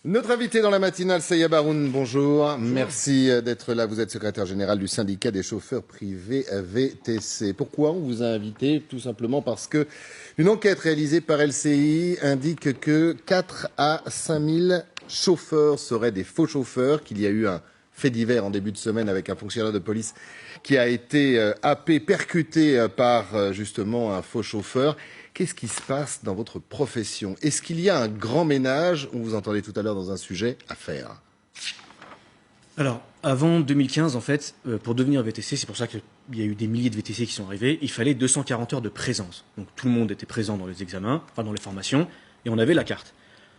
Notre invité dans la matinale, Seya Baroun, bonjour. Merci d'être là. Vous êtes secrétaire général du syndicat des chauffeurs privés VTC. Pourquoi on vous a invité? Tout simplement parce que une enquête réalisée par LCI indique que 4 à 5 000 chauffeurs seraient des faux chauffeurs, qu'il y a eu un fait divers en début de semaine avec un fonctionnaire de police qui a été happé, percuté par justement un faux chauffeur. Qu'est-ce qui se passe dans votre profession? Est-ce qu'il y a un grand ménage, on vous entendait tout à l'heure dans un sujet, à faire? Alors, avant 2015, en fait, pour devenir VTC, c'est pour ça qu'il y a eu des milliers de VTC qui sont arrivés, il fallait 240 heures de présence. Donc tout le monde était présent dans les examens, enfin dans les formations, et on avait la carte.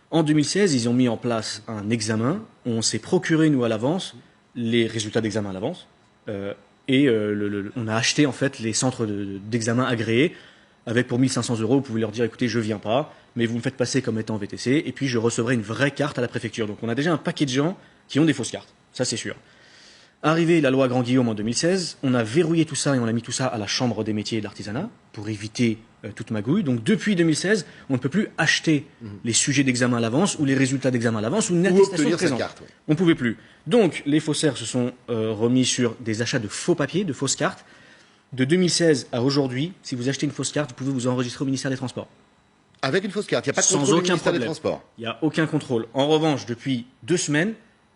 En 2016, ils ont mis en place un examen, on s'est procuré, nous, à l'avance, les résultats d'examen à l'avance, on a acheté, en fait, les centres d'examen agréés, avec pour 1 500 €, vous pouvez leur dire, écoutez, je viens pas, mais vous me faites passer comme étant VTC, et puis je recevrai une vraie carte à la préfecture. Donc on a déjà un paquet de gens qui ont des fausses cartes, ça c'est sûr. Arrivé la loi Grand-Guillaume en 2016, on a verrouillé tout ça et on a mis tout ça à la Chambre des métiers et de l'artisanat, pour éviter toute magouille. Donc depuis 2016, on ne peut plus acheter les sujets d'examen à l'avance, ou les résultats d'examen à l'avance, ou une attestation de présence. On ne pouvait plus. Donc les faussaires se sont remis sur des achats de faux papiers, de fausses cartes. De 2016 à aujourd'hui, si vous achetez une fausse carte, vous pouvez vous enregistrer au ministère des Transports. Avec une fausse carte, il n'y a pas de contrôle au ministère des Transports. Il n'y a aucun contrôle. En revanche, depuis 2 semaines,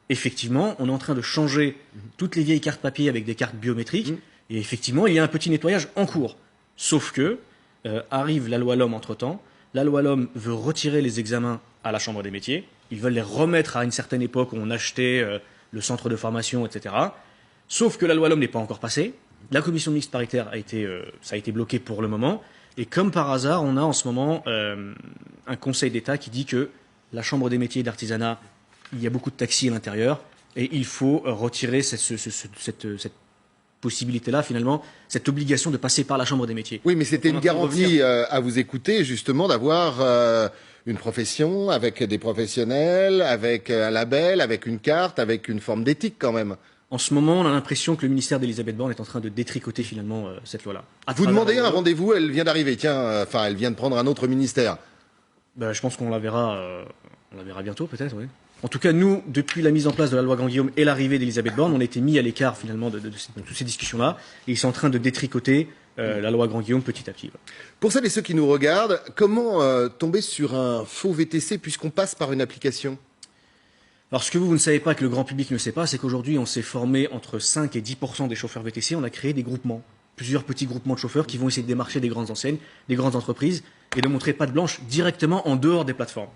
effectivement, on est en train de changer toutes les vieilles cartes papier avec des cartes biométriques. Et effectivement, il y a un petit nettoyage en cours. Sauf que arrive la loi LOM entre-temps. La loi LOM veut retirer les examens à la Chambre des métiers. Ils veulent les remettre à une certaine époque où on achetait le centre de formation, etc. Sauf que la loi LOM n'est pas encore passée. La commission mixte paritaire ça a été bloqué pour le moment. Et comme par hasard, on a en ce moment un conseil d'État qui dit que la Chambre des métiers et d'artisanat, il y a beaucoup de taxis à l'intérieur et il faut retirer cette possibilité-là, finalement, cette obligation de passer par la Chambre des métiers. Oui, mais c'était une garantie à vous écouter, justement, d'avoir une profession avec des professionnels, avec un label, avec une carte, avec une forme d'éthique quand même. En ce moment, on a l'impression que le ministère d'Elisabeth Borne est en train de détricoter finalement cette loi-là. Vous demandez un rendez-vous, elle vient d'arriver. Tiens, elle vient de prendre un autre ministère. Je pense qu'on la verra bientôt, peut-être, oui. En tout cas, nous, depuis la mise en place de la loi Grand-Guillaume et l'arrivée d'Elisabeth Borne, on a été mis à l'écart finalement de toutes ces discussions-là. Et ils sont en train de détricoter la loi Grand-Guillaume petit à petit. Pour celles et ceux qui nous regardent, comment tomber sur un faux VTC puisqu'on passe par une application ? Alors, ce que vous ne savez pas, que le grand public ne sait pas, c'est qu'aujourd'hui, on s'est formé entre 5 et 10% des chauffeurs VTC. On a créé des groupements, plusieurs petits groupements de chauffeurs qui vont essayer de démarcher des grandes enseignes, des grandes entreprises et de montrer patte blanche directement en dehors des plateformes.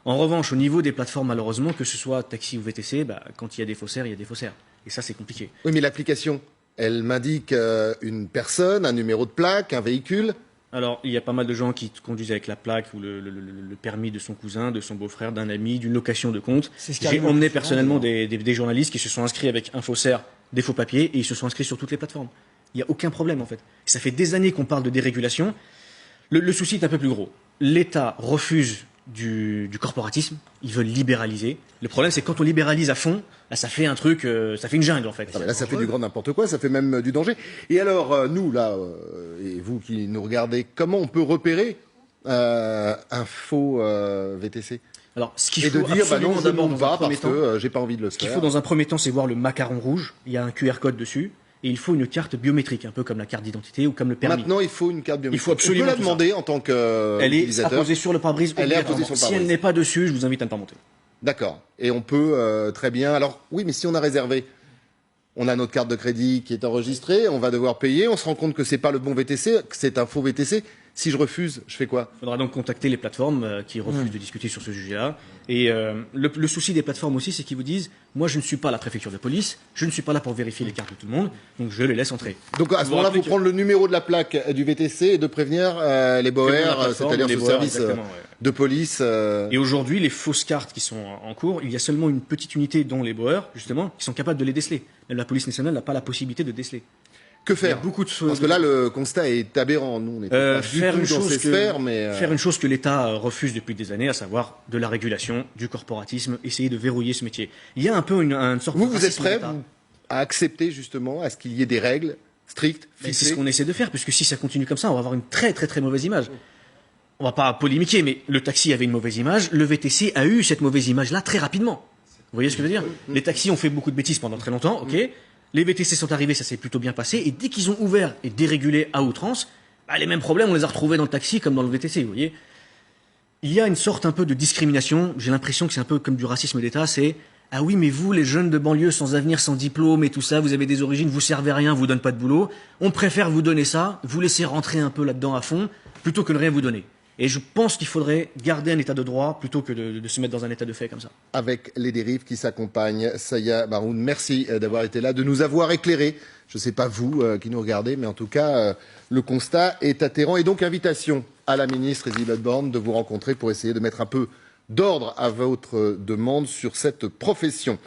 En revanche, au niveau des plateformes, malheureusement, que ce soit taxi ou VTC, quand il y a des faussaires, il y a des faussaires. Et ça, c'est compliqué. Oui, mais l'application, elle m'indique une personne, un numéro de plaque, un véhicule. Alors, il y a pas mal de gens qui conduisent avec la plaque ou le permis de son cousin, de son beau-frère, d'un ami, d'une location de compte. J'ai emmené personnellement des journalistes qui se sont inscrits avec un faussaire, des faux papiers, et ils se sont inscrits sur toutes les plateformes. Il n'y a aucun problème, en fait. Ça fait des années qu'on parle de dérégulation. Le souci est un peu plus gros. L'État refuse du corporatisme, ils veulent libéraliser. Le problème, c'est que quand on libéralise à fond, ça fait un truc, ça fait une jungle en fait. Là, ça fait du grand n'importe quoi, ça fait même du danger. Et alors, nous, là, et vous qui nous regardez, comment on peut repérer un faux VTC ? Alors, ce qu'il faut de dire, absolument d'abord dans un premier temps, parce que j'ai pas envie de le faire. Ce qu'il faut dans un premier temps, c'est voir le macaron rouge. Il y a un QR code dessus. Et il faut une carte biométrique, un peu comme la carte d'identité ou comme le permis. Maintenant, il faut une carte biométrique. Il faut absolument on peut la demander en tant qu'utilisateur. Elle est apposée sur le pare-brise. Elle est apposée sur le pare-brise. Si elle n'est pas dessus, je vous invite à ne pas monter. D'accord. Et on peut très bien. Alors, oui, mais si on a réservé, on a notre carte de crédit qui est enregistrée, on va devoir payer, on se rend compte que c'est pas le bon VTC, que c'est un faux VTC. Si je refuse, je fais quoi ? Il faudra donc contacter les plateformes qui refusent de discuter sur ce sujet-là. Et le souci des plateformes aussi, c'est qu'ils vous disent « Moi, je ne suis pas la préfecture de police, je ne suis pas là pour vérifier les cartes de tout le monde, donc je les laisse entrer. » Donc à ce moment-là, il faut prendre le numéro de la plaque du VTC et de prévenir les BOR, c'est-à-dire ce service de police. Et aujourd'hui, les fausses cartes qui sont en cours, il y a seulement une petite unité, dont les BOR, justement, qui sont capables de les déceler. Même la police nationale n'a pas la possibilité de déceler. Que faire ? Parce que là, le constat est aberrant. Nous, on est pas du tout dans ces sphères, mais faire une chose que l'État refuse depuis des années, à savoir de la régulation, du corporatisme, essayer de verrouiller ce métier. Il y a un peu une sorte de Vous êtes prêt à accepter justement à ce qu'il y ait des règles strictes, fixées ? C'est ce qu'on essaie de faire, puisque si ça continue comme ça, on va avoir une très très très mauvaise image. on va pas polémiquer, mais le taxi avait une mauvaise image, le VTC a eu cette mauvaise image-là très rapidement. Vous voyez ce que je veux dire? Les taxis ont fait beaucoup de bêtises pendant très longtemps, ok. Les VTC sont arrivés, ça s'est plutôt bien passé, et dès qu'ils ont ouvert et dérégulé à outrance, bah, les mêmes problèmes, on les a retrouvés dans le taxi comme dans le VTC, vous voyez. Il y a une sorte un peu de discrimination, j'ai l'impression que c'est un peu comme du racisme d'État, c'est « Ah oui, mais vous, les jeunes de banlieue sans avenir, sans diplôme et tout ça, vous avez des origines, vous servez à rien, vous donne pas de boulot, on préfère vous donner ça, vous laisser rentrer un peu là-dedans à fond, plutôt que de rien vous donner. » Et je pense qu'il faudrait garder un état de droit plutôt que de se mettre dans un état de fait comme ça. Avec les dérives qui s'accompagnent, Saya Baroun, merci d'avoir été là, de nous avoir éclairés. Je ne sais pas vous qui nous regardez, mais en tout cas, le constat est atterrant. Et donc, invitation à la ministre Élisabeth Borne de vous rencontrer pour essayer de mettre un peu d'ordre à votre demande sur cette profession.